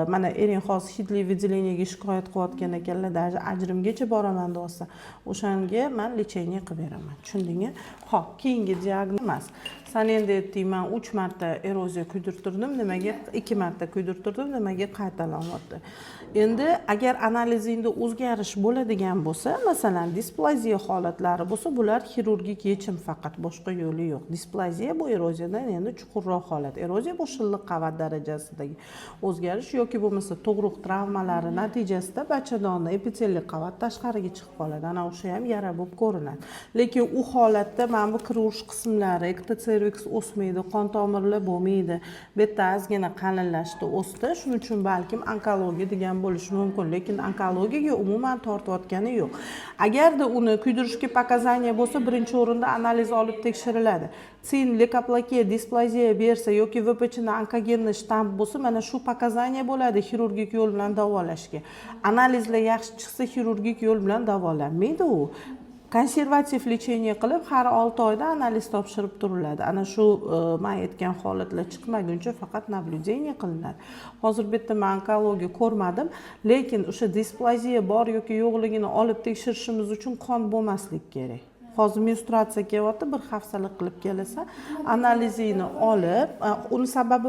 mana ering hozir hidli выделениyaga shikoyat qilayotgan ekanlar, даже ajrimgacha boraman deyapsa, o'shanga men lechение qilib beraman. Tushundingmi? Xo'p, keyingi diagnoz emas. Sen endi aytding, men 3 marta eroziya kuydirtirdim, nimaga 2 marta kuydirtirdim, nimaga qaytalanyapti? Endi agar analizingda o'zgarish bo'ladigan bo'lsa, masalan, displaziya holatlari bo'lsa, bular xirurgik yechim faqat, boshqa yo'li yo'q. Displaziya bu eroziyadan endi chuqurroq holat. Eroziya bu shilliq qavat darajasidagi o'zgarish yoki bo'lmasa tug'ruq travmalari natijasida bachadonda epitelli qavat tashqariga chiqib qoladi. Ana o'sha ham yara bo'lib ko'rinadi. Lekin u holatda mana bu kir urish qismlari, ektoserviks o'smaydi, qon tomirlar bo'lmaydi, bu yerda ozgina qalinlashdi, o'sdi. Shuning uchun balkim onkologiya degan bo'lishi mumkin, lekin onkologiyaga umuman tortayotgani yo'q. Agarda uni kuydirishga pokazaniya bo'lsa, birinchi o'rinda analiz olib tekshiriladi. Sin, leukoplakiya, displaziya bersa yoki VPChda onkogenni shtamp bo'lsa, mana shu pokazaniya bo'ladi xirurgik yo'l bilan davolashga. Analizlar yaxshi chiqsa, xirurgik yo'l bilan davolanmaydi u. Konservativ lechение qilib, har 6 oyda analiz topshirib turiladi. Ana shu men aytgan holatlar chiqmaguncha faqat naблюдение qilinadi. Hozir bu yerda men onkologiya ko'rmadim, lekin o'sha displaziya bor yoki yo'qligini olib tekshirishimiz uchun qon bo'lmasligi kerak. Hozir menstruatsiya kelyapti, bir hafsala qilib kelsa, analizini olib, uni sababi